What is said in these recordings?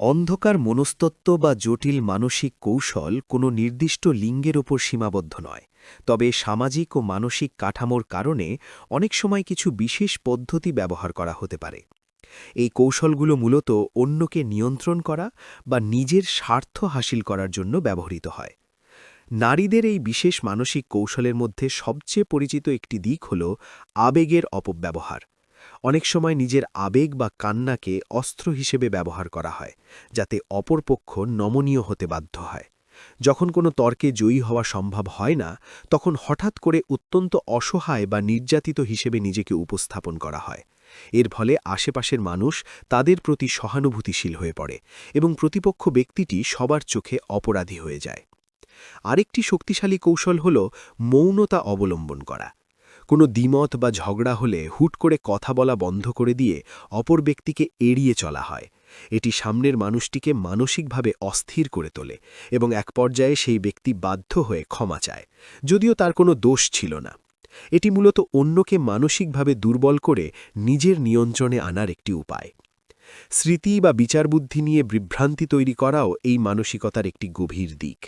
অন্ধকার মনস্তত্ত্ব বা জটিল মানসিক কৌশল কোনো নির্দিষ্ট লিঙ্গের ওপর সীমাবদ্ধ নয়, তবে সামাজিক ও মানসিক কাঠামোর কারণে অনেক সময় কিছু বিশেষ পদ্ধতি ব্যবহার করা হতে পারে। এই কৌশলগুলো মূলত অন্যকে নিয়ন্ত্রণ করা বা নিজের স্বার্থ হাসিল করার জন্য ব্যবহৃত হয়। নারীদের এই বিশেষ মানসিক কৌশলের মধ্যে সবচেয়ে পরিচিত একটি দিক হল আবেগের অপব্যবহার। অনেক সময় নিজের আবেগ বা কান্নাকে অস্ত্র হিসেবে ব্যবহার করা হয়, যাতে অপরপক্ষ নমনীয় হতে বাধ্য হয়। যখন কোনো তর্কে জয়ী হওয়া সম্ভব হয় না, তখন হঠাৎ করে অত্যন্ত অসহায় বা নির্যাতিত হিসেবে নিজেকে উপস্থাপন করা হয়। এর ফলে আশেপাশের মানুষ তাদের প্রতি সহানুভূতিশীল হয়ে পড়ে এবং প্রতিপক্ষ ব্যক্তিটি সবার চোখে অপরাধী হয়ে যায়। আরেকটি শক্তিশালী কৌশল হল মৌনতা অবলম্বন করা। কোনো দ্বিমত বা ঝগড়া হলে হুট করে কথা বলা বন্ধ করে দিয়ে অপর ব্যক্তিকে এড়িয়ে চলা হয়। এটি সামনের মানুষটিকে মানসিকভাবে অস্থির করে তোলে এবং এক পর্যায়ে সেই ব্যক্তি বাধ্য হয়ে ক্ষমা চায়, যদিও তার কোনো দোষ ছিল না। এটি মূলত অন্যকে মানসিকভাবে দুর্বল করে নিজের নিয়ন্ত্রণে আনার একটি উপায়। স্মৃতি বা বিচারবুদ্ধি নিয়ে বিভ্রান্তি তৈরি করাও এই মানসিকতার একটি গভীর দিক।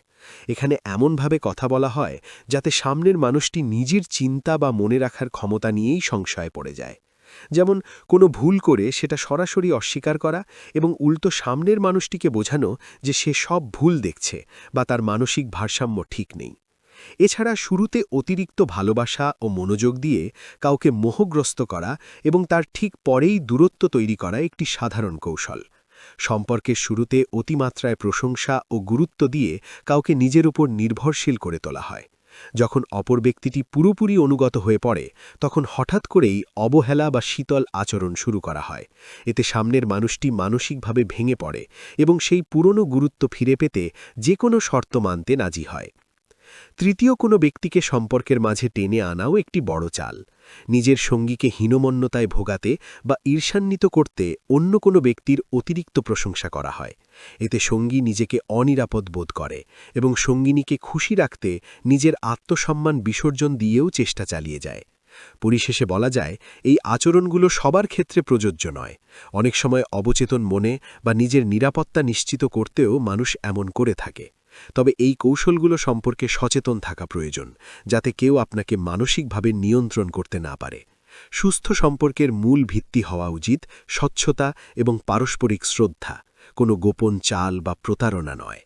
এখানে এমনভাবে কথা বলা হয় যাতে সামনের মানুষটি নিজের চিন্তা বা মনে রাখার ক্ষমতা নিয়েই সংশয়ে পড়ে যায়। যেমন কোনো ভুল করে সেটা সরাসরি অস্বীকার করা এবং উল্টো সামনের মানুষটিকে বোঝানো যে সে সব ভুল দেখছে বা তার মানসিক ভারসাম্য ঠিক নেই। এছাড়া শুরুতে অতিরিক্ত ভালোবাসা ও মনোযোগ দিয়ে কাউকে মোহগ্রস্ত করা এবং তার ঠিক পরেই দূরত্ব তৈরি করা একটি সাধারণ কৌশল। সম্পর্কের শুরুতে অতিমাত্রায় প্রশংসা ও গুরুত্ব দিয়ে কাউকে নিজের উপর নির্ভরশীল করে তোলা হয়। যখন অপর ব্যক্তিটি পুরোপুরি অনুগত হয়ে পড়ে, তখন হঠাৎ করেই অবহেলা বা শীতল আচরণ শুরু করা হয়। এতে সামনের মানুষটি মানসিকভাবে ভেঙে পড়ে এবং সেই পুরনো গুরুত্ব ফিরে পেতে যে কোনো শর্ত মানতে রাজি হয়। তৃতীয় কোনো ব্যক্তিকে সম্পর্কের মাঝে টেনে আনাও একটি বড় চাল। নিজের সঙ্গীকে হীনমন্যতায় ভোগাতে বা ঈর্ষান্বিত করতে অন্য কোনো ব্যক্তির অতিরিক্ত প্রশংসা করা হয়। এতে সঙ্গী নিজেকে অনিরাপদ বোধ করে এবং সঙ্গিনীকে খুশি রাখতে নিজের আত্মসম্মান বিসর্জন দিয়েও চেষ্টা চালিয়ে যায়। পরিশেষে বলা যায়, এই আচরণগুলো সবার ক্ষেত্রে প্রযোজ্য নয়। অনেক সময় অবচেতন মনে বা নিজের নিরাপত্তা নিশ্চিত করতেও মানুষ এমন করে থাকে। তবে এই কৌশলগুলো সম্পর্কে সচেতন থাকা প্রয়োজন, যাতে কেউ আপনাকে মানসিকভাবে নিয়ন্ত্রণ করতে না পারে। সুস্থ সম্পর্কের মূল ভিত্তি হওয়া উচিত স্বচ্ছতা এবং পারস্পরিক শ্রদ্ধা, কোনো গোপন চাল বা প্রতারণা নয়।